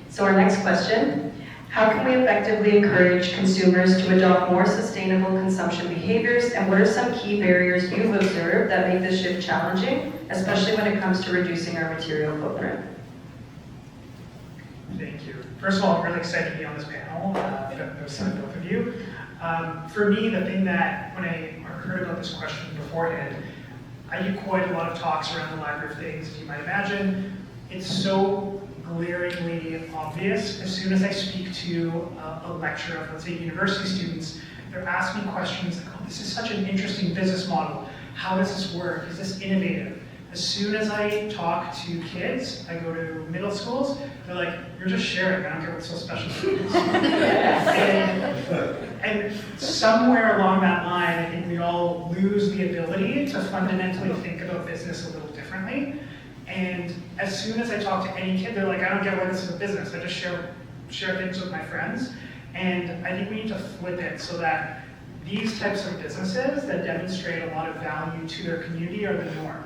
So our next question, how can we effectively encourage consumers to adopt more sustainable consumption behaviors, and what are some key barriers you've observed that make this shift challenging, especially when it comes to reducing our material footprint? Thank you. First of all, I'm really excited to be on this panel. Both of you. For me, the thing that when I heard about this question beforehand, I do quite a lot of talks around the Library of Things, as you might imagine. It's so glaringly obvious. As soon as I speak to a lecture of, let's say, university students, they're asking questions like, oh, this is such an interesting business model. How does this work? Is this innovative? As soon as I talk to kids, I go to middle schools, they're like, you're just sharing, I don't care what's so special about this. And somewhere along that line, I think we all lose the ability to fundamentally think about business a little differently. And as soon as I talk to any kid, they're like, I don't get why this is a business. I just share things with my friends. And I think we need to flip it so that these types of businesses that demonstrate a lot of value to their community are the norm.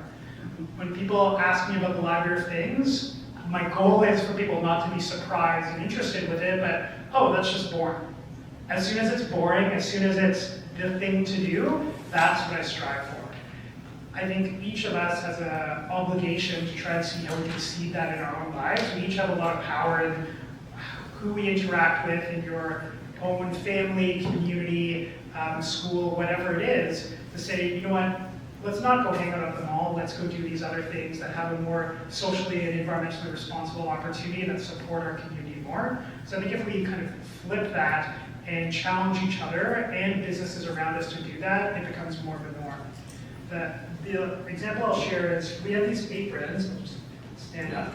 When people ask me about the Library of Things, my goal is for people not to be surprised and interested with it, but, oh, that's just boring. As soon as it's boring, as soon as it's the thing to do, that's what I strive for. I think each of us has an obligation to try and see how we can seed that in our own lives. We each have a lot of power in who we interact with in your own family, community, school, whatever it is, to say, you know what, let's not go hang out at the mall, let's go do these other things that have a more socially and environmentally responsible opportunity that support our community more. So I think if we kind of flip that and challenge each other and businesses around us to do that, it becomes more of a norm. The example I'll share is we have these aprons, I'll just stand up.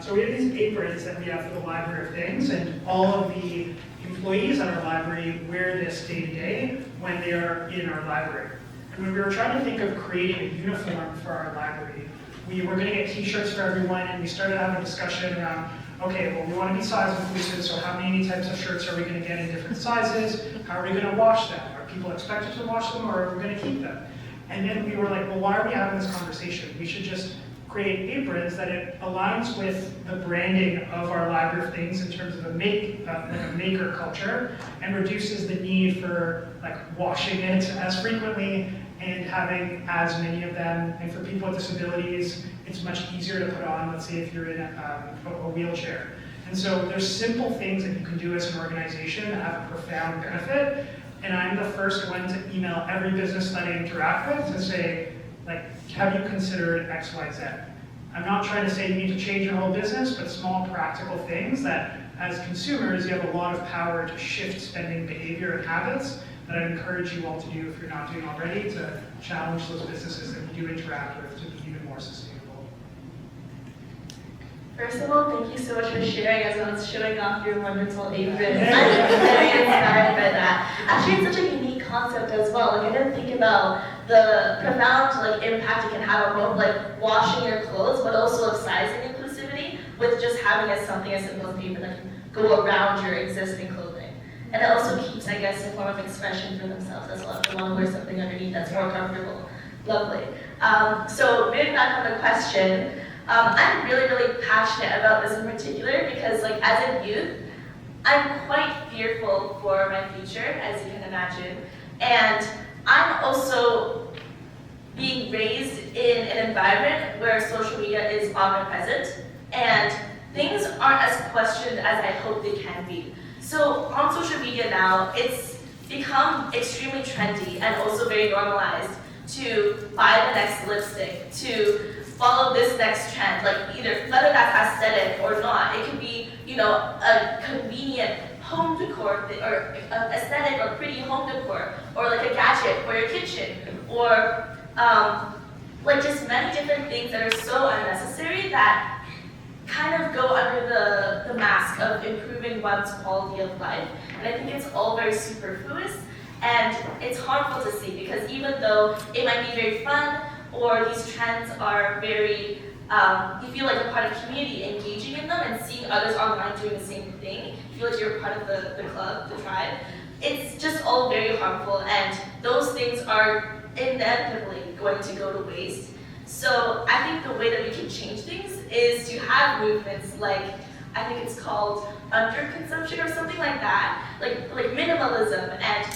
So we have these aprons that we have for the Library of Things, and all of the employees at our library wear this day to day when they are in our library. And when we were trying to think of creating a uniform for our library, we were going to get t-shirts for everyone, and we started having a discussion around, okay, well, we want to be size inclusive, so how many types of shirts are we going to get in different sizes? How are we going to wash them? Are people expected to wash them, or are we going to keep them? And then we were like, well, why are we having this conversation? We should just create aprons that it aligns with the branding of our Library of Things in terms of a maker culture, and reduces the need for like washing it as frequently and having as many of them. And for people with disabilities, it's much easier to put on, let's say if you're in a wheelchair. And so there's simple things that you can do as an organization that have a profound benefit. And I'm the first one to email every business that I interact with to say, like, have you considered X, Y, Z? I'm not trying to say you need to change your whole business, but small practical things that as consumers, you have a lot of power to shift spending behavior and habits that I encourage you all to do if you're not doing already, to challenge those businesses that you do interact with to be even more sustainable. First of all, thank you so much for sharing as well as showing off your wonderful aprons. I'm very inspired by that. Actually, it's such a unique concept as well. Like, I didn't think about the profound impact it can have on both washing your clothes, but also of sizing inclusivity with just having something as simple as paper that can go around your existing clothing. And it also keeps, I guess, a form of expression for themselves as well. If they want to wear something underneath that's more comfortable. Lovely. So moving back on the question, I'm really, really passionate about this in particular because, as a youth, I'm quite fearful for my future, as you can imagine. And I'm also being raised in an environment where social media is omnipresent, and things aren't as questioned as I hope they can be. So on social media now, it's become extremely trendy and also very normalized to buy the next lipstick, to follow this next trend, either whether that's aesthetic or not. It could be, a convenient home decor or aesthetic or pretty home decor, or a gadget for your kitchen, or just many different things that are so unnecessary that kind of go under the mask of improving one's quality of life. And I think it's all very superfluous, and it's harmful to see because even though it might be very fun, or these trends are very, you feel like a part of the community, engaging in them and seeing others online doing the same thing, you feel like you're part of the club, the tribe. It's just all very harmful, and those things are inevitably going to go to waste. So I think the way that we can change things is to have movements like I think it's called Underconsumption or something like that, like minimalism, and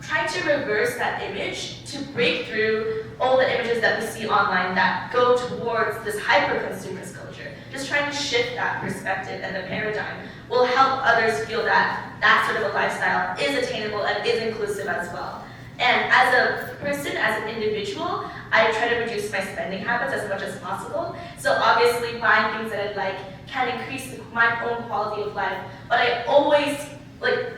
trying to reverse that image to break through all the images that we see online that go towards this hyper-consumerist culture. Just trying to shift that perspective and the paradigm will help others feel that that sort of a lifestyle is attainable and is inclusive as well. And as a person, as an individual, I try to reduce my spending habits as much as possible. So obviously buying things that I like can increase my own quality of life, but I always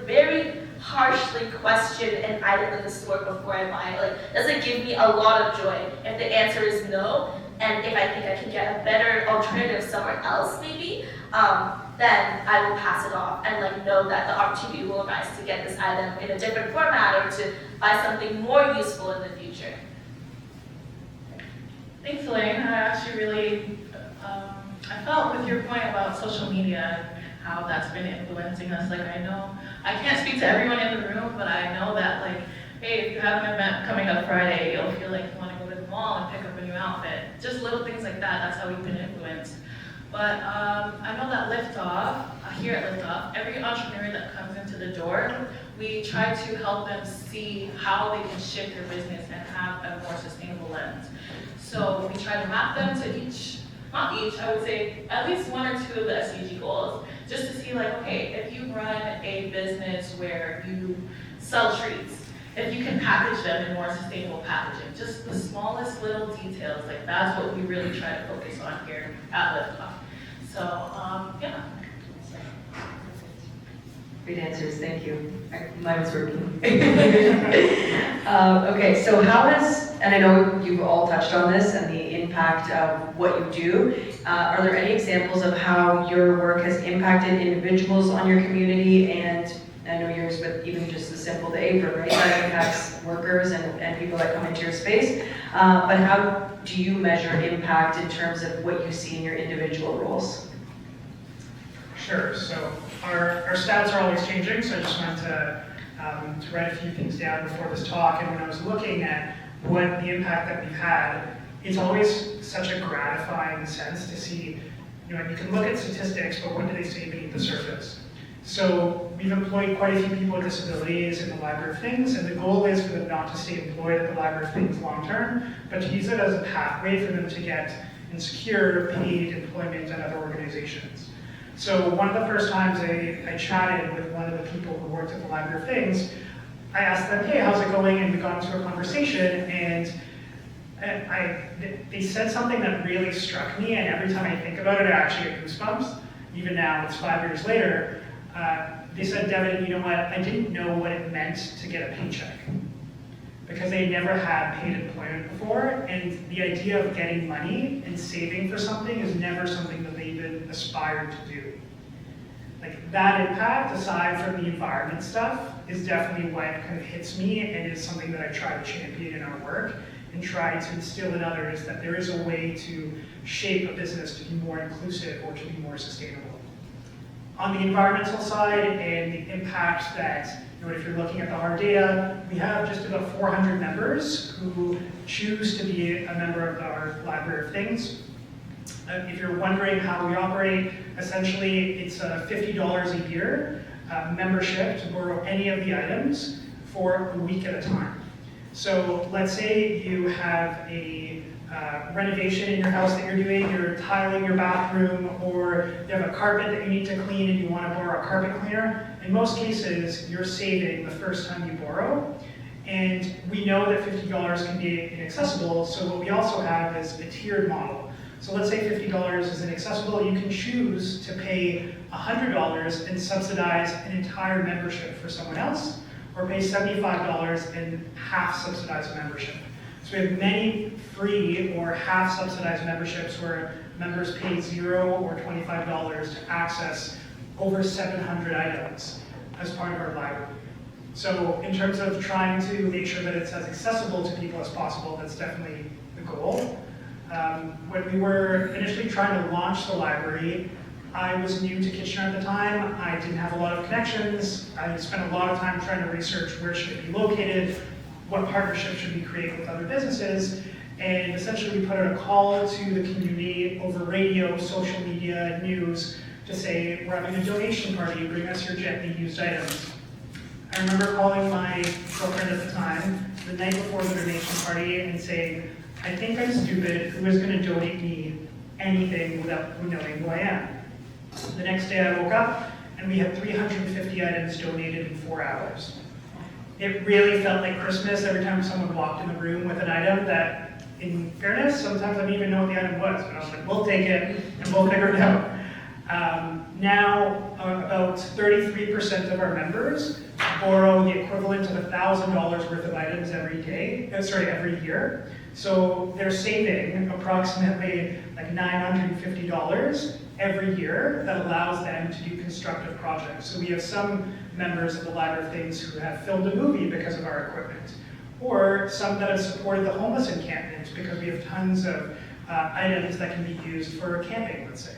very harshly question an item in the store before I buy it. Does it give me a lot of joy? If the answer is no, and if I think I can get a better alternative somewhere else maybe, then I will pass it off and know that the opportunity will arise to get this item in a different format or to buy something more useful in the future. Thanks, Elaine. I actually really, I felt with your point about social media, how that's been influencing us. I know, I can't speak to everyone in the room, but I know that hey, if you have an event coming up Friday, you'll feel like you want to go to the mall and pick up a new outfit. Just little things like that, that's how we've been influenced. But I know that LiftOff, here at LiftOff, every entrepreneur that comes into the door, we try to help them see how they can shift their business and have a more sustainable lens. So we try to map them to not each, I would say at least one or two of the SDG goals, just to see okay, if you run a business where you sell treats, if you can package them in more sustainable packaging, just the smallest little details, that's what we really try to focus on here at LiftOff. So, yeah. Great answers, thank you. Mine was working. Okay, so how has, and I know you've all touched on this and the impact of what you do, are there any examples of how your work has impacted individuals on your community? And I know yours, but even just the simple, the apron, right? That impacts workers and people that come into your space. But how do you measure impact in terms of what you see in your individual roles? Sure, so our stats are always changing, so I just wanted to write a few things down before this talk. And when I was looking at what the impact that we've had, it's always such a gratifying sense to see, you can look at statistics, but what do they say beneath the surface? So we've employed quite a few people with disabilities in the Library of Things, and the goal is for them not to stay employed at the Library of Things long term, but to use it as a pathway for them to get and secure paid employment at other organizations. So one of the first times I chatted with one of the people who worked at the Library of Things, I asked them, hey, how's it going? And we got into a conversation, and they said something that really struck me, and every time I think about it, I actually get goosebumps. Even now, it's 5 years later. They said, Devin, you know what? I didn't know what it meant to get a paycheck because they never had paid employment before, and the idea of getting money and saving for something is never something that they even aspired to do. That impact, aside from the environment stuff, is definitely what kind of hits me and is something that I try to champion in our work and try to instill in others that there is a way to shape a business to be more inclusive or to be more sustainable. On the environmental side and the impact that, if you're looking at the hard data, we have just about 400 members who choose to be a member of our Library of Things. If you're wondering how we operate, essentially it's $50 a year membership to borrow any of the items for a week at a time. So let's say you have a renovation in your house that you're doing, you're tiling your bathroom, or you have a carpet that you need to clean and you want to borrow a carpet cleaner. In most cases, you're saving the first time you borrow. And we know that $50 can be inaccessible, so what we also have is a tiered model. So let's say $50 is inaccessible, you can choose to pay $100 and subsidize an entire membership for someone else, or pay $75 and half subsidize a membership. So we have many free or half subsidized memberships where members pay $0 or $25 to access over 700 items as part of our library. So in terms of trying to make sure that it's as accessible to people as possible, that's definitely the goal. When we were initially trying to launch the library, I was new to Kitchener at the time. I didn't have a lot of connections. I spent a lot of time trying to research where should it be located, what partnerships should we create with other businesses, and essentially we put out a call to the community over radio, social media, news, to say, we're having a donation party, bring us your gently used items. I remember calling my girlfriend at the time, the night before the donation party, and saying, I think I'm stupid, who is going to donate me anything without knowing who I am? The next day I woke up, and we had 350 items donated in 4 hours. It really felt like Christmas every time someone walked in the room with an item that, in fairness, sometimes I didn't even know what the item was, but I was like, we'll take it, and we'll figure it out. Now, about 33% of our members borrow the equivalent of $1,000 worth of items every year. So they're saving approximately like $950 every year that allows them to do constructive projects. So we have some members of the Library of Things who have filmed a movie because of our equipment, or some that have supported the homeless encampment because we have tons of items that can be used for camping, let's say.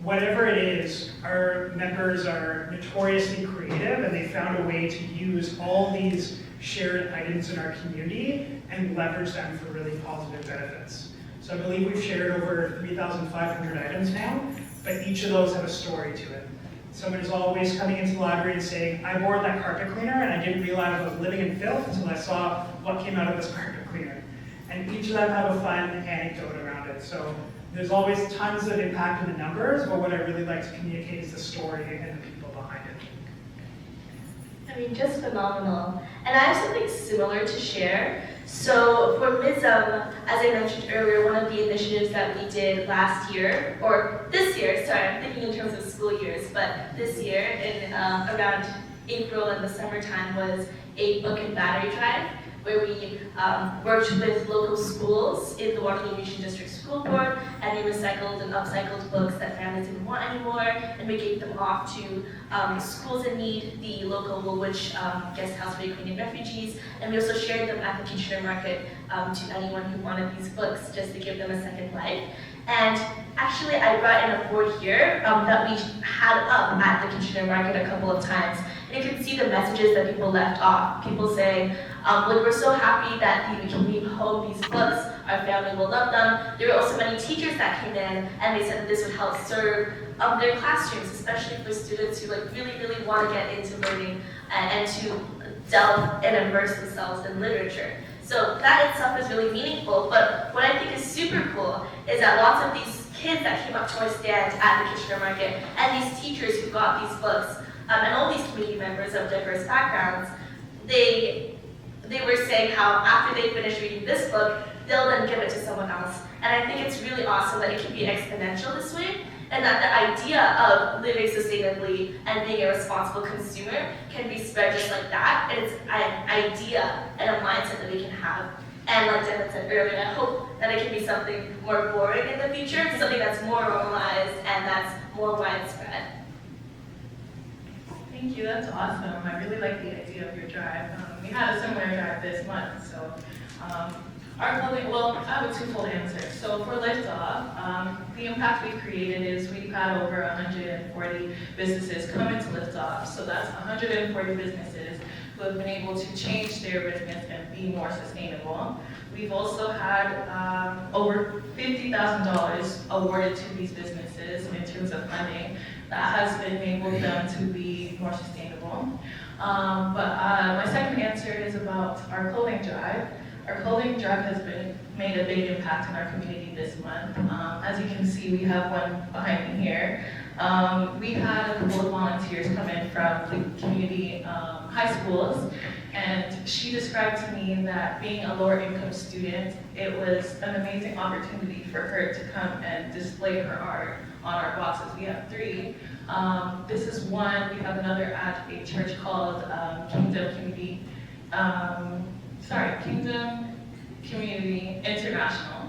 Whatever it is, our members are notoriously creative, and they found a way to use all these shared items in our community and leverage them for really positive benefits. So I believe we've shared over 3,500 items now, but each of those have a story to it. Someone is always coming into the library and saying, I borrowed that carpet cleaner and I didn't realize I was living in filth until I saw what came out of this carpet cleaner. And each of them have a fun anecdote around it. So there's always tons of impact in the numbers, but what I really like to communicate is the story and the people behind it. I mean, just phenomenal. And I have something similar to share. So for Mism, as I mentioned earlier, one of the initiatives that we did last year, or this year, sorry, I'm thinking in terms of school years, but this year, in around April and the summertime, was a book and battery drive, where we worked with local schools in the Waterloo Region District School Board, and we recycled and upcycled books that families didn't want anymore, and we gave them off to schools in need, the local Woolwich guest house for Ukrainian refugees, and we also shared them at the Kitchener market to anyone who wanted these books, just to give them a second life. And actually, I brought in a board here that we had up at the Kitchener market a couple of times. And you can see the messages that people left off. People saying, like, we're so happy that we can leave home these books, our family will love them. There were also many teachers that came in, and they said that this would help serve their classrooms, especially for students who really want to get into learning and to delve and immerse themselves in literature. So that itself is really meaningful, but what I think is super cool is that lots of these kids that came up to our stand at the Kitchener market, and these teachers who got these books, and all these community members of diverse backgrounds, they were saying how after they finish reading this book, they'll then give it to someone else. And I think it's really awesome that it can be exponential this way, and that the idea of living sustainably and being a responsible consumer can be spread just like that. And it's an idea and a mindset that we can have. And like Devin said earlier, I hope that it can be something more boring in the future, something that's more normalized and that's more widespread. Thank you, that's awesome. I really like the idea of your drive. We had a similar drive this month, so our clothing, well, I have a twofold answer. So for LiftOff, the impact we've created is we've had over 140 businesses come into LiftOff. So that's 140 businesses who have been able to change their business and be more sustainable. We've also had over $50,000 awarded to these businesses in terms of funding that has enabled them to be more sustainable. But my second answer is about our clothing drive. Our clothing drive has made a big impact in our community this month. As you can see, we have one behind me here. We've had a couple of volunteers come in from the community high schools, and she described to me that being a lower income student, it was an amazing opportunity for her to come and display her art on our boxes. We have 3. This is one. We have another at a church called Kingdom Community International.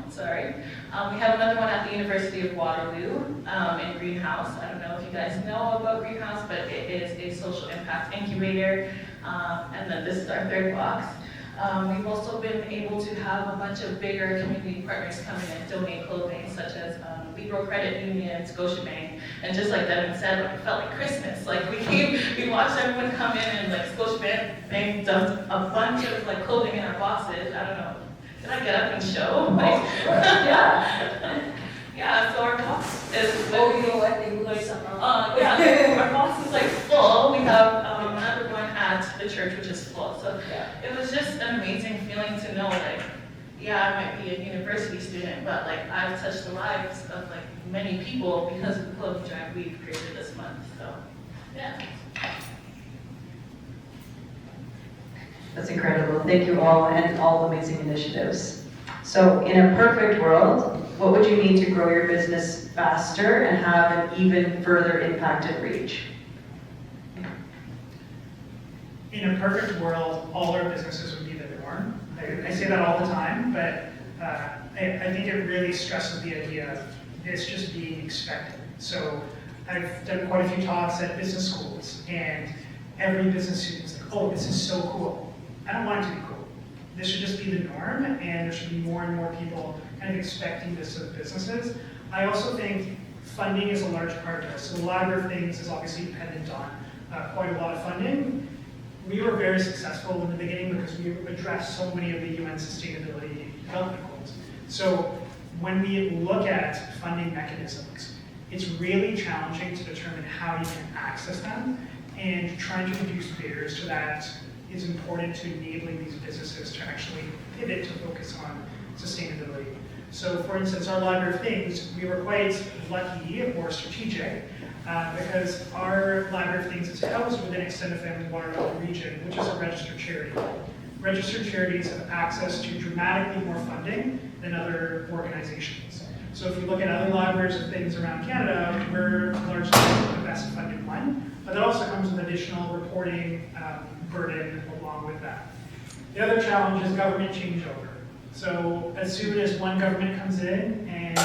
We have another one at the University of Waterloo in Greenhouse. I don't know if you guys know about Greenhouse, but it is a social impact incubator. And then this is our 3rd box. We've also been able to have a bunch of bigger community partners come in and donate clothing, such as Libro Credit Union, Scotiabank, and just like Devin said, it felt like Christmas. Like we watched everyone come in and like Scotiabank dumped a bunch of like clothing in our boxes. I don't know. Did I get up and show? Like, yeah. Yeah, so our box is Oh, you know what? They moved some yeah, I might be a university student, but like I've touched the lives of like many people because of the clothing drive we've created this month. So, yeah. That's incredible. Thank you all and all amazing initiatives. So in a perfect world, what would you need to grow your business faster and have an even further impact and reach? In a perfect world, all our businesses would be the norm. I say that all the time, but I think it really stresses the idea of it's just being expected. So I've done quite a few talks at business schools, and every business student is like, oh, this is so cool. I don't want it to be cool. This should just be the norm, and there should be more and more people kind of expecting this of businesses. I also think funding is a large part of this. So the Library of Things is obviously dependent on quite a lot of funding. We were very successful in the beginning because we addressed so many of the UN Sustainability Development Goals. So when we look at funding mechanisms, it's really challenging to determine how you can access them, and trying to reduce barriers to that is important to enabling these businesses to actually pivot to focus on sustainability. So for instance, our Library of Things, we were quite lucky or strategic because our Library of Things is housed within Extended Family Waterloo Region, which is a registered charity. Registered charities have access to dramatically more funding than other organizations. So if you look at other libraries of things around Canada, we're largely the best funded one, but that also comes with additional reporting burden along with that. The other challenge is government changeover. So as soon as one government comes in and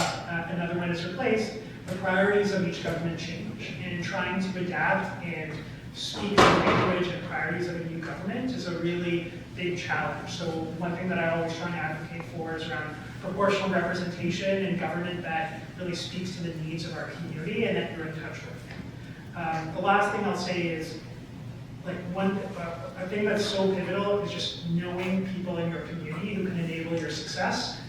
another one is replaced, the priorities of each government change. And trying to adapt and speak the language and priorities of a new government is a really big challenge. So one thing that I always try to advocate for is around proportional representation in government that really speaks to the needs of our community and that you're in touch with. The last thing I'll say is, like a thing that's so pivotal is just knowing people in your community who can enable your success.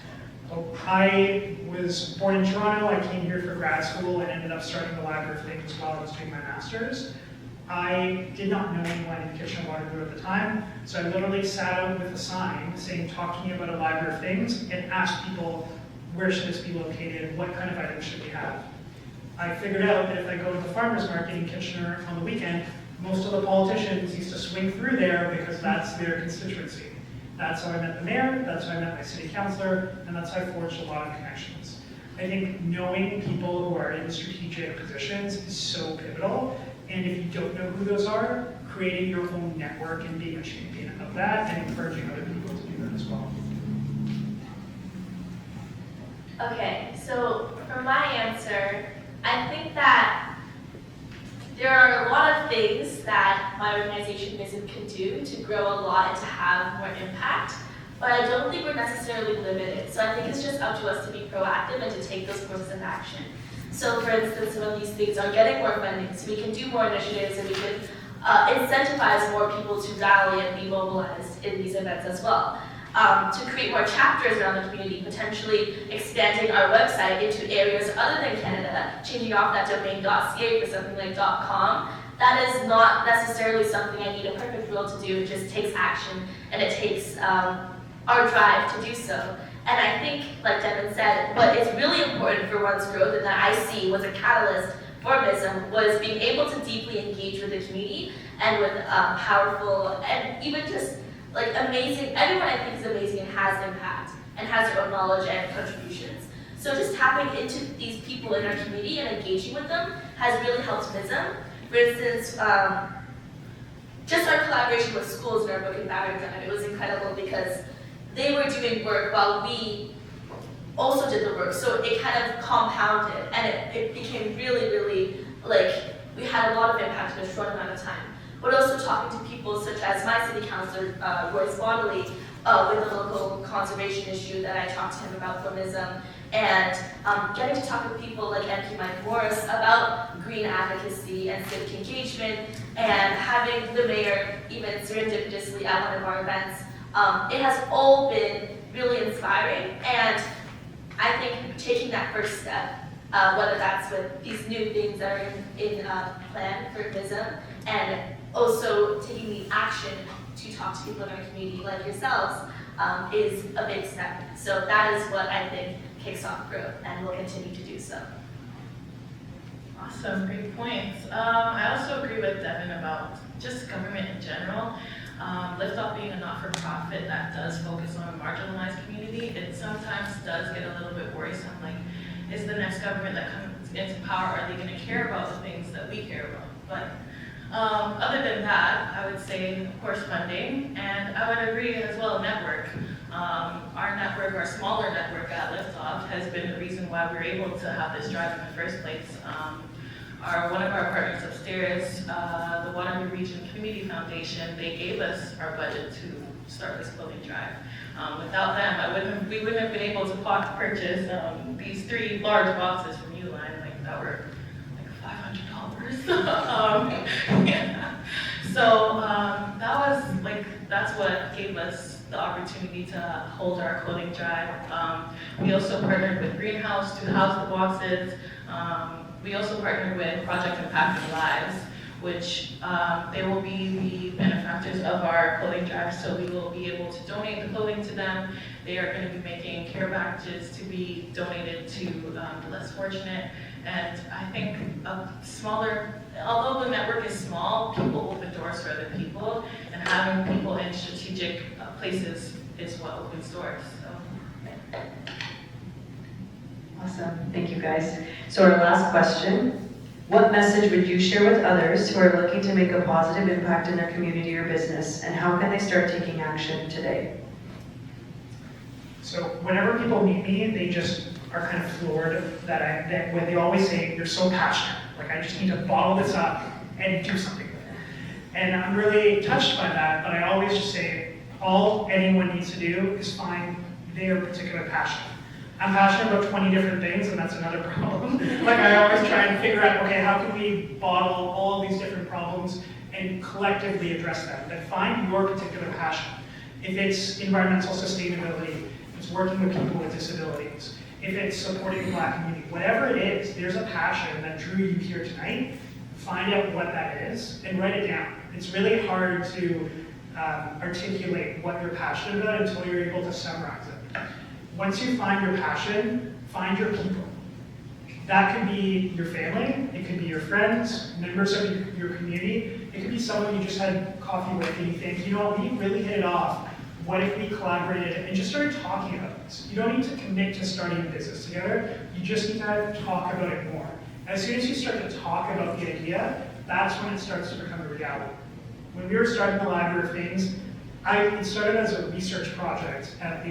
I was born in Toronto. I came here for grad school and ended up starting the Library of Things while I was doing my master's. I did not know anyone in Kitchener Waterloo at the time, so I literally sat out with a sign saying, talk to me about a Library of Things, and asked people, where should this be located? What kind of items should we have? I figured out that if I go to the farmer's market in Kitchener on the weekend, most of the politicians used to swing through there because that's their constituency. That's how I met the mayor, that's how I met my city councillor, and that's how I forged a lot of connections. I think knowing people who are in strategic positions is so pivotal, and if you don't know who those are, creating your own network and being a champion of that and encouraging other people to do that as well. Okay, so for my answer, I think that there are a lot of things that my organization Mism can do to grow a lot and to have more impact, but I don't think we're necessarily limited. So I think it's just up to us to be proactive and to take those courses into action. So for instance, some of these things are getting more funding, so we can do more initiatives and we can incentivize more people to rally and be mobilized in these events as well. To create more chapters around the community, potentially expanding our website into areas other than Canada, changing off that domain .ca for something like .com. That is not necessarily something I need a perfect world to do. It just takes action, and it takes our drive to do so. And I think, like Devin said, what is really important for one's growth and that I see was a catalyst for Mism was being able to deeply engage with the community and with powerful and even just like amazing, everyone I think is amazing and has impact and has their own knowledge and contributions. So just tapping into these people in our community and engaging with them has really helped Mism. For instance, just our collaboration with schools in our book and battery time, it was incredible because they were doing work while we also did the work. So it kind of compounded and it became really, really, like, we had a lot of impact in a short amount of time. But also talking to people such as my city councillor, Royce Waterloo, with the local conservation issue that I talked to him about for Mism, and getting to talk with people like MP Mike Morris about green advocacy and civic engagement, and having the mayor even serendipitously at one of our events. It has all been really inspiring, and I think taking that first step, whether that's with these new things that are in plan for Mism, and also taking the action to talk to people in our community like yourselves, is a big step. So that is what I think kicks off growth and will continue to do so. Awesome, great points. I also agree with Devin about just government in general. LiftOff being a not-for-profit that does focus on a marginalized community, it sometimes does get a little bit worrisome. Like, is the next government that comes into power, are they going to care about the things that we care about? But other than that, I would say, of course, funding, and I would agree as well, network. Our network, our smaller network at LiftOff, has been the reason why we're able to have this drive in the first place. One of our partners upstairs, the Waterloo Region Community Foundation, they gave us our budget to start this clothing drive. Without them, we wouldn't have been able to purchase these 3 large boxes from Uline, that were like $500. Yeah. So that was that's what gave us the opportunity to hold our clothing drive. We also partnered with Greenhouse to house the boxes. We also partnered with Project Impacting Lives, which they will be the benefactors of our clothing drive, so we will be able to donate the clothing to them. They are going to be making care packages to be donated to the less fortunate. And I think although the network is small, people open doors for other people, and having people in strategic places is what opens doors. So. Awesome, thank you guys. So our last question, what message would you share with others who are looking to make a positive impact in their community or business, and how can they start taking action today? So whenever people meet me, they just are kind of floored that when they always say, you're so passionate, I just need to bottle this up and do something with it. And I'm really touched by that, but I always just say, all anyone needs to do is find their particular passion. I'm passionate about 20 different things, and that's another problem. I always try and figure out, okay, how can we bottle all these different problems and collectively address them? Then find your particular passion. If it's environmental sustainability, if it's working with people with disabilities, if it's supporting the Black community, whatever it is, there's a passion that drew you here tonight. Find out what that is and write it down. It's really hard to articulate what you're passionate about until you're able to summarize it. Once you find your passion, find your people. That could be your family, it could be your friends, members of your community, it could be someone you just had coffee with and you think, you know what, we really hit it off. What if we collaborated and just started talking about this? You don't need to commit to starting a business together, you just need to talk about it more. As soon as you start to talk about the idea, that's when it starts to become a reality. When we were starting the Library of Things, it started as a research project at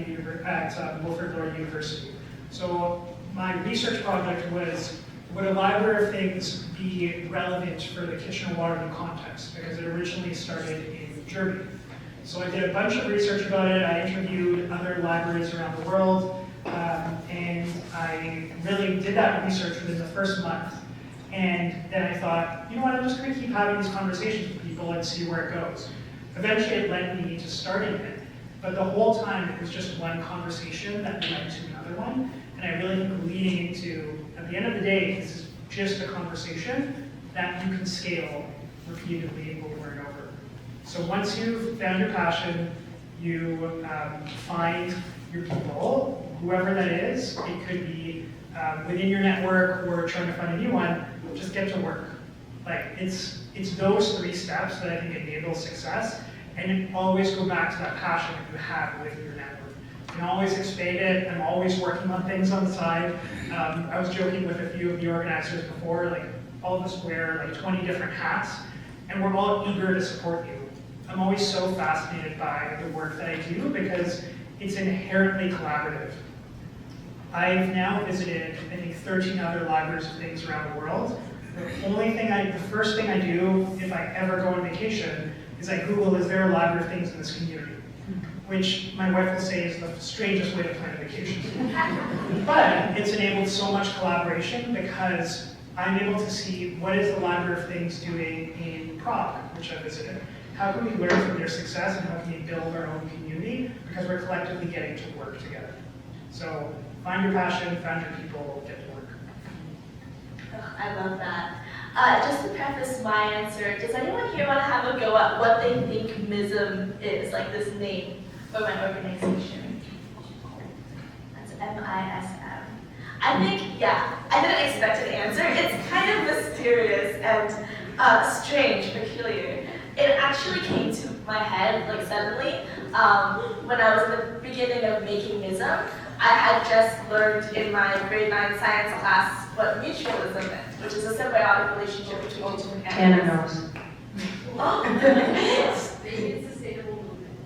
Waterloo University. So my research project was, would a Library of Things be relevant for the Kitchener Waterloo context? Because it originally started in Germany. So I did a bunch of research about it. I interviewed other libraries around the world, and I really did that research within the first month. And then I thought, you know what, I'm just going to keep having these conversations with people and see where it goes. Eventually it led me to starting it, but the whole time it was just one conversation that led to another one. And I really think leading into, at the end of the day, this is just a conversation that you can scale repeatedly over and over. So once you've found your passion, you find your people, whoever that is. It could be within your network or trying to find a new one, just get to work. It's those 3 steps that I think enable success, and always go back to that passion that you have with your network. You can always expand it. I'm always working on things on the side. I was joking with a few of the organizers before, all of us wear 20 different hats, and we're all eager to support you. I'm always so fascinated by the work that I do because it's inherently collaborative. I've now visited, I think, 13 other libraries of things around the world. The first thing I do if I ever go on vacation is I Google, is there a library of things in this community? Which my wife will say is the strangest way to plan a vacation. But it's enabled so much collaboration because I'm able to see what is the Library of Things doing in Prague, which I visited. How can we learn from their success and how can we build our own community? Because we're collectively getting to work together. So find your passion, find your people, get to work. I love that. Just to preface my answer, does anyone here want to have a go at what they think Mism is, this name? for my organization? That's MISM. I think, yeah, I didn't expect an answer. It's kind of mysterious and strange, peculiar. It actually came to my head, like suddenly, when I was in the beginning of making Mism. I had just learned in my grade 9 science class what mutualism meant, which is a symbiotic relationship between two animals. Hannah knows. Oh, Make it sustainable movement.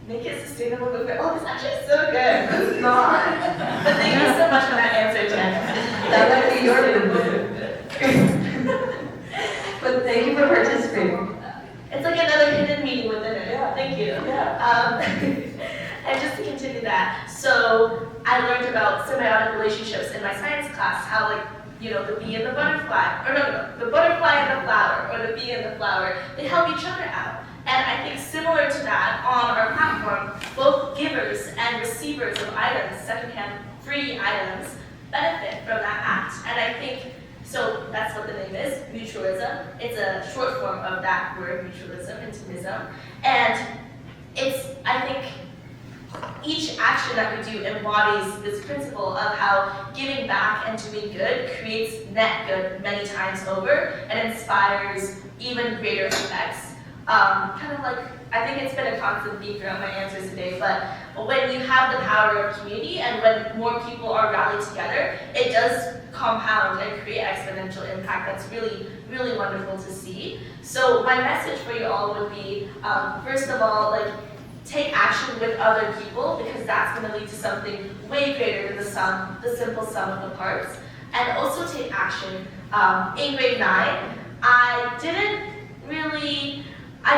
make it sustainable movement. Oh, it's actually so good. It's not. But thank you so much for that answer, Jen. That might be your movement. But thank you for participating. It's like another hidden meaning within it. Yeah. Thank you. Yeah. And just to continue that, so I learned about symbiotic relationships in my science class, how like, you know, the bee and the butterfly, or no, the butterfly and the flower, or the bee and the flower, they help each other out. And I think similar to that, on our platform, both givers and receivers of items, secondhand free items, benefit from that act. And I think, so that's what the name is, mutualism. It's a short form of that word, mutualism, into Mism. And it's, I think, each action that we do embodies this principle of how giving back and doing good creates net good many times over and inspires even greater effects. Kind of like, I think it's been a constant theme throughout my answers today, but when you have the power of community and when more people are rallied together, it does compound and create exponential impact that's really, really wonderful to see. So my message for you all would be, first of all, like, take action with other people because that's going to lead to something way greater than the simple sum of the parts. And also take action. In grade 9, I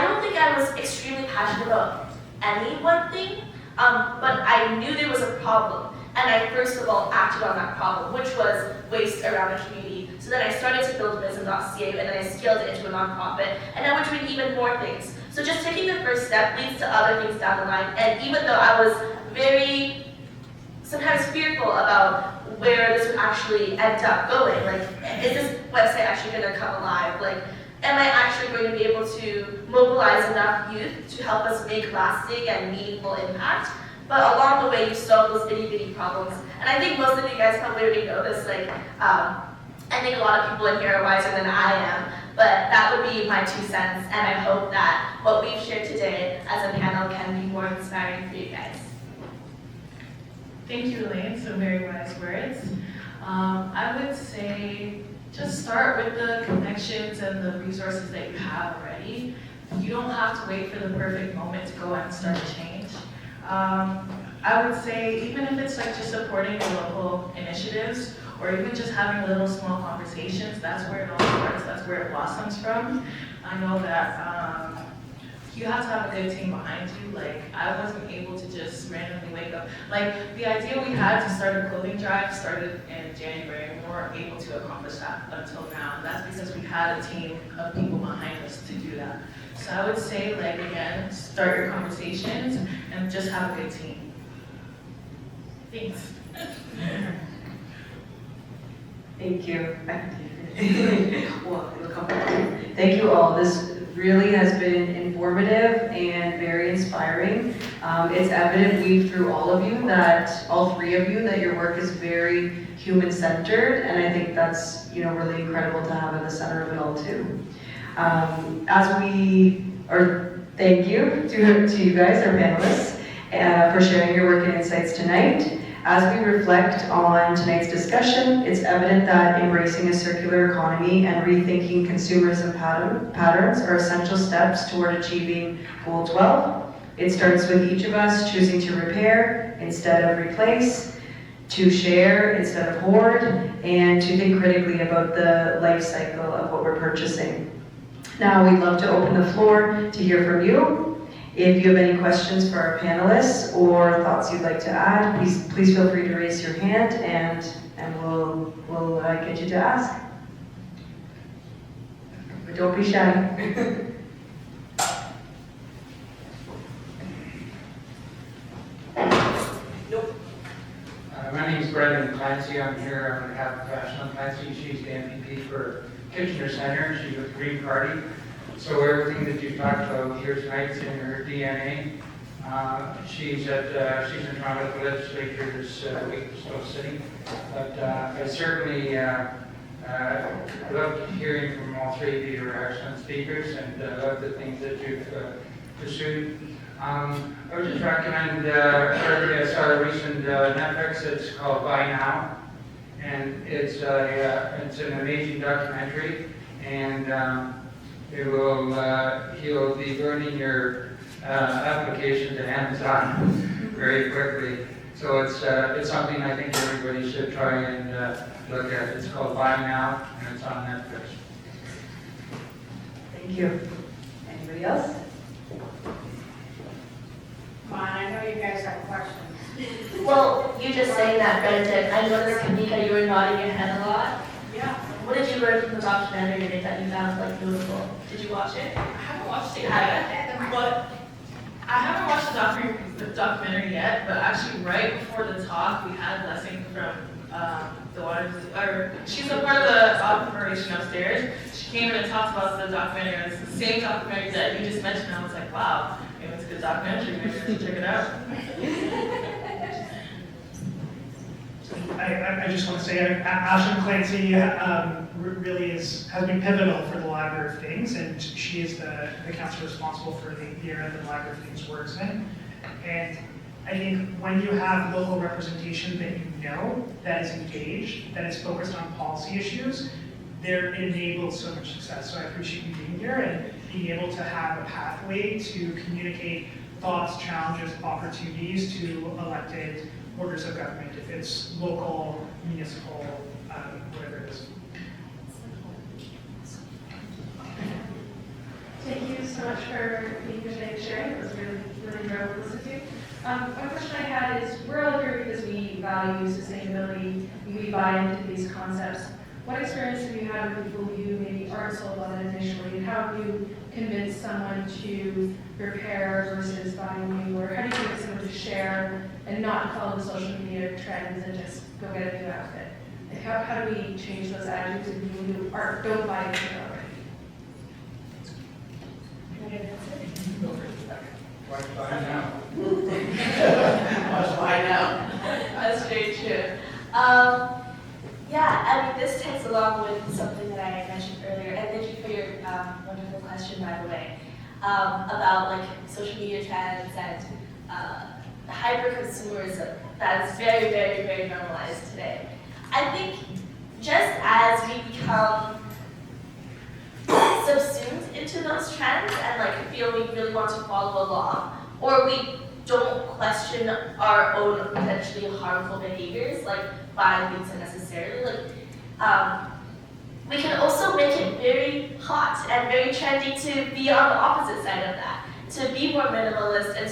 don't think I was extremely passionate about any one thing, but I knew there was a problem. And I first of all acted on that problem, which was waste around the community. So then I started to build Mism.ca and then I scaled it into a nonprofit. And now we're doing even more things. So just taking the first step leads to other things down the line. And even though I was very, sometimes fearful about where this would actually end up going, like, is this website actually gonna come alive? Like, am I actually going to be able to mobilize enough youth to help us make lasting and meaningful impact? But along the way, you solve those itty bitty problems. And I think most of you guys probably already know this, like, I think a lot of people in here are wiser than I am, but that would be my 2 cents, and I hope that what we've shared today as a panel can be more inspiring for you guys. Thank you, Elaine, some very wise words. I would say just start with the connections and the resources that you have already. You don't have to wait for the perfect moment to go and start a change. I would say even if it's like just supporting the local initiatives or even just having little small conversations, that's where it all starts, that's where it blossoms from. I know that you have to have a good team behind you. Like, I wasn't able to just randomly wake up. Like, the idea we had to start a clothing drive started in January, and we weren't able to accomplish that until now. That's because we had a team of people behind us to do that. So I would say, like, again, start your conversations and just have a good team. Thanks. Thank you. Well, it'll come back. Thank you all. This really has been informative and very inspiring. It's evident through all of you that, all 3 of you, that your work is very human-centered, and I think that's, you know, really incredible to have at the center of it all too. Thank you to you guys, our panelists, for sharing your work and insights tonight. As we reflect on tonight's discussion, it's evident that embracing a circular economy and rethinking consumerism patterns are essential steps toward achieving Goal 12. It starts with each of us choosing to repair instead of replace, to share instead of hoard, and to think critically about the life cycle of what we're purchasing. Now, we'd love to open the floor to hear from you. If you have any questions for our panelists or thoughts you'd like to add, please feel free to raise your hand and we'll get you to ask. But don't be shy. My name is Brendan Clancy. I'm here on behalf of Ashland Clancy. She's the MPP for Kitchener Center. She's with the Green Party. So everything that you talked about here tonight is in her DNA. She's in Toronto at the legislature this week, still sitting. But I certainly loved hearing from all three of you. You were excellent speakers, and love the things that you've pursued. I would just recommend, I saw a recent Netflix, it's called Buy Now, and it's an amazing documentary, and he'll be burning your application to Amazon very quickly. So it's something I think everybody should try and look at. It's called Buy Now, and it's on Netflix. Thank you. Anybody else? Come on, I know you guys have questions. Well, you just saying that, Brendan, I noticed, Kanika, you were nodding your head a lot. Yeah. What did you learn from the documentary that you found like beautiful? Did you watch it? I haven't watched it yet, but I haven't watched the documentary yet, but actually right before the talk, we had a blessing from the she's a part of the operation upstairs. She came in and talked about the documentary, and it's the same documentary that you just mentioned. I was like, wow, maybe it's a good documentary, maybe I should check it out. I just want to say, Ashlyn Clancy really has been pivotal for the Library of Things, and she is the council responsible for the area that the Library of Things works in. And I think when you have local representation that you know, that is engaged, that is focused on policy issues, it enables so much success. So I appreciate you being here and being able to have a pathway to communicate thoughts, challenges, opportunities to elected orders of government, if it's local, municipal, whatever it is. Thank you so much for being here today and sharing. It was really enjoyable to listen to. One question I had is, we're all here because we value sustainability, we buy into these concepts. What experience have you had with people who maybe aren't sold on it initially, and how have you convinced someone to repair versus buy new, or how do you get someone to share and not follow the social media trends and just go get a new outfit? Like how do we change those attitudes in people who don't buy into it already? Why now? Why now? That's very true. Yeah, I mean, this tags along with something that I mentioned earlier, and thank you for your wonderful question, by the way, about like social media trends and hyperconsumerism that is very, very, very normalized today. I think just as we become subsumed into those trends and like feel we really want to follow along, or we don't question our own potentially harmful behaviors, like buying things unnecessarily, like we can also make it very hot and very trendy to be on the opposite side of that, to be more minimalist and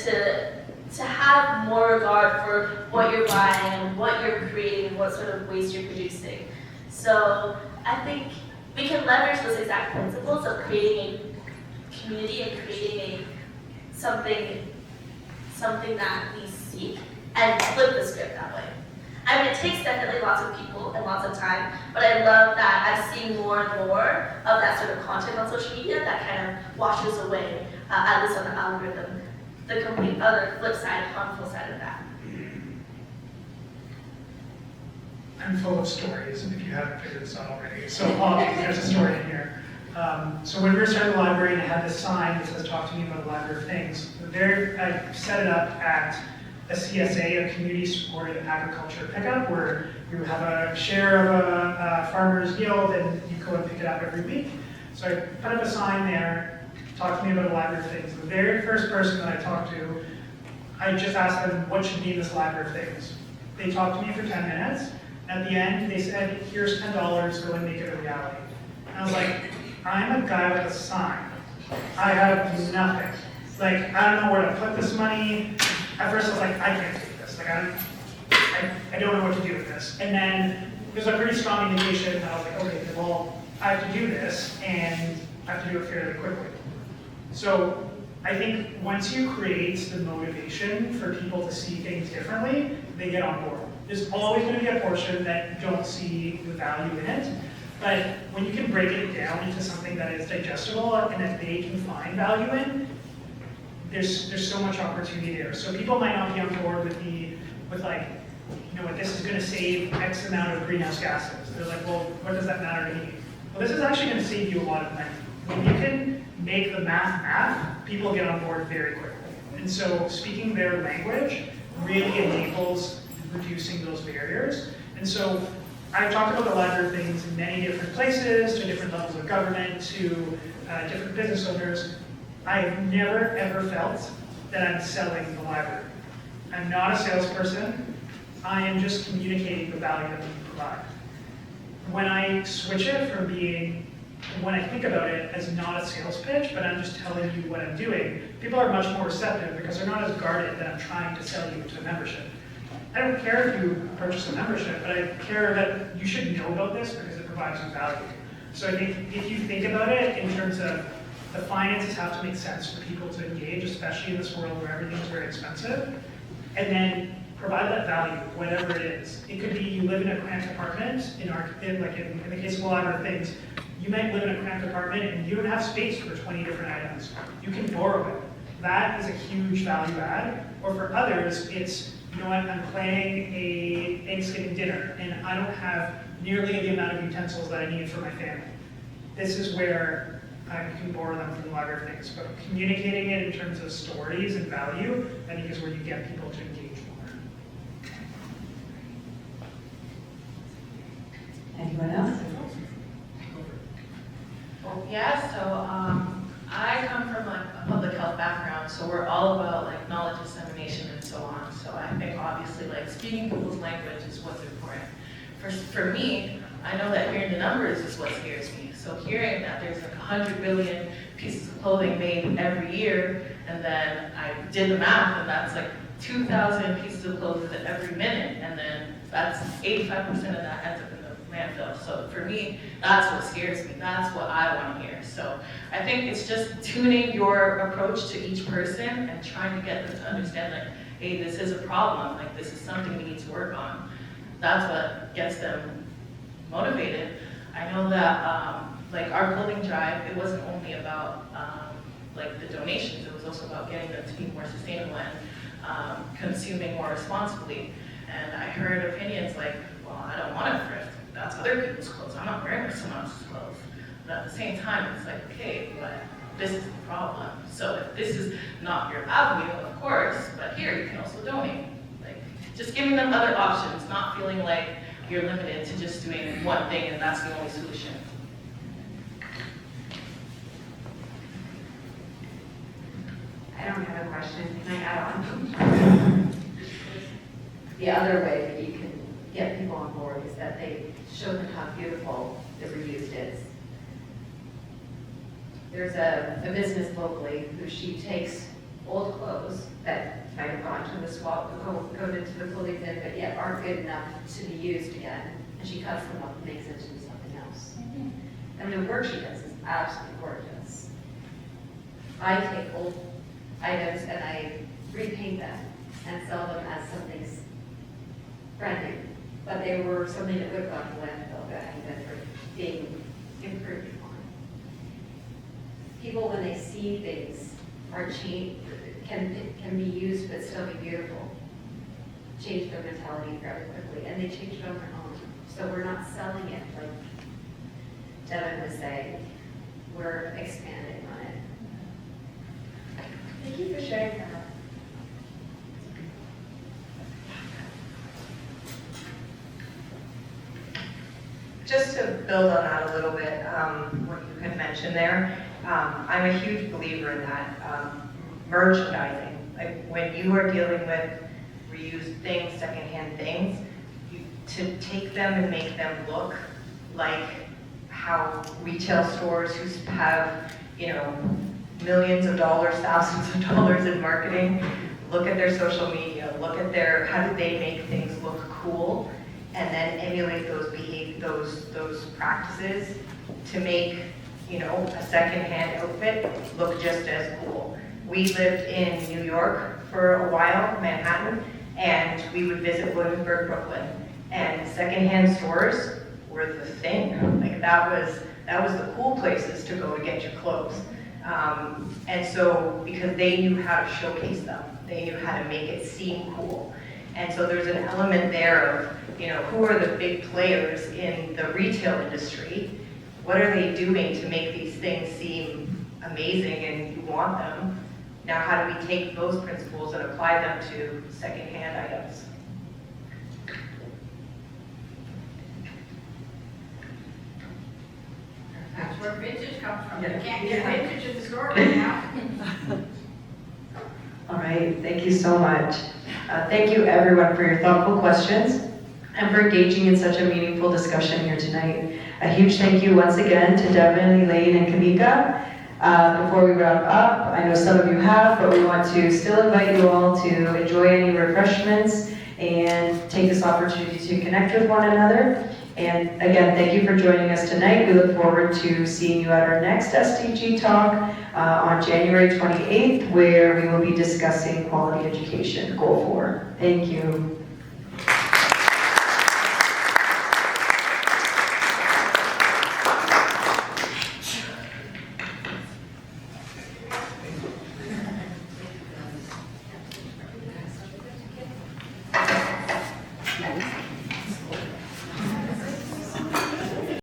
to have more regard for what you're buying and what you're creating, what sort of waste you're producing. So I think we can leverage those exact principles of creating a community and creating something that we seek and flip the script that way. I mean, it takes definitely lots of people and lots of time, but I love that I'm seeing more and more of that sort of content on social media that kind of washes away, at least on the algorithm, the complete other flip side, harmful side of that. I'm full of stories, if you haven't figured this out already. So obviously there's a story in here. So when we were starting the library and I had this sign that says, "Talk to me about the Library of Things," I set it up at a CSA, a community-supported agriculture pickup, where you have a share of a farmer's yield and you go and pick it up every week. So I put up a sign there, "Talk to me about the Library of Things." The very first person that I talked to, I just asked them, what should be in this Library of Things? They talked to me for 10 minutes. At the end, they said, "Here's $10, go and make it a reality." And I was like, I'm a guy with a sign. I have nothing. Like, I don't know where to put this money. At first I was like, I can't take this. Like, I don't know what to do with this. And then there's a pretty strong indication that I was like, okay, well, I have to do this, and I have to do it fairly quickly. So I think once you create the motivation for people to see things differently, they get on board. There's always going to be a portion that don't see the value in it, but when you can break it down into something that is digestible and that they can find value in, there's so much opportunity there. So people might not be on board with like, you know what, this is going to save X amount of greenhouse gases. They're like, well, what does that matter to me? Well, this is actually going to save you a lot of money. When you can make the math, people get on board very quickly. And so speaking their language really enables reducing those barriers. And so I've talked about the library of things in many different places, to different levels of government, to different business owners. I've never ever felt that I'm selling the library. I'm not a salesperson. I am just communicating the value that we provide. When I switch it from being, when I think about it as not a sales pitch, but I'm just telling you what I'm doing, people are much more receptive because they're not as guarded that I'm trying to sell you to a membership. I don't care if you purchase a membership, but I care that you should know about this because it provides you value. So I think if you think about it in terms of the finances have to make sense for people to engage, especially in this world where everything is very expensive, and then provide that value, whatever it is. It could be you live in a cramped apartment, in the case of a lot of things, you might live in a cramped apartment and you don't have space for 20 different items. You can borrow it. That is a huge value add. Or for others, it's, you know what, I'm planning a Thanksgiving dinner and I don't have nearly the amount of utensils that I need for my family. This is where you can borrow them from the library of things. But communicating it in terms of stories and value, I think is where you get people to engage more. Anyone else? Well, yeah, so I come from like a public health background, so we're all about like knowledge dissemination and so on. So I think obviously like speaking people's language is what's important. For me, I know that hearing the numbers is what scares me. So hearing that there's like 100 billion pieces of clothing made every year, and then I did the math, and that's like 2,000 pieces of clothing every minute, and then that's 85% of that ends up in the landfill. So for me, that's what scares me. That's what I want to hear. So I think it's just tuning your approach to each person and trying to get them to understand like, hey, this is a problem. Like this is something we need to work on. That's what gets them motivated. I know that like our clothing drive, it wasn't only about like the donations, it was also about getting them to be more sustainable and consuming more responsibly. And I heard opinions like, well, I don't want to thrift. That's other people's clothes. I'm not wearing someone else's clothes. But at the same time, it's like, okay, but this is the problem. So if this is not your avenue, of course, but here you can also donate. Like just giving them other options, not feeling like you're limited to just doing one thing and that's the only solution. I don't have a question. Can I add on? The other way that you can get people on board is that they show them how beautiful the reused is. There's a business locally who she takes old clothes that might have gone to the swap, go into the clothing bin, but yet aren't good enough to be used again, and she cuts them up and makes it into something else. And the work she does is absolutely gorgeous. I take old items and I repaint them and sell them as something brand new, but they were something that would have gone to landfill that hadn't been being improved upon. People, when they see things are can be used but still be beautiful, change their mentality very quickly, and they change it on their own. So we're not selling it like Devin was saying, we're expanding on it. Thank you for sharing that. Just to build on that a little bit, what you had mentioned there, I'm a huge believer in that. Merchandising, like when you are dealing with reused things, secondhand things, to take them and make them look like how retail stores who have, you know, millions of dollars, thousands of dollars in marketing, look at their social media, look at their, how do they make things look cool, and then emulate those practices to make, you know, a secondhand outfit look just as cool. We lived in New York for a while, Manhattan, and we would visit Williamsburg, Brooklyn, and secondhand stores were the thing. Like that was the cool places to go to get your clothes. And so, because they knew how to showcase them, they knew how to make it seem cool. And so there's an element there of, you know, who are the big players in the retail industry? What are they doing to make these things seem amazing and you want them? Now, how do we take those principles and apply them to secondhand items? That's where vintage comes from. You Yeah. can't get vintage at the store right now. All right, thank you so much. Thank you everyone for your thoughtful questions and for engaging in such a meaningful discussion here tonight. A huge thank you once again to Devin, Elaine, and Kamika. Before we wrap up, I know some of you have, but we want to still invite you all to enjoy any refreshments and take this opportunity to connect with one another. And again, thank you for joining us tonight. We look forward to seeing you at our next SDG Talk on January 28th, where we will be discussing quality education, Goal 4. Thank you. Nice.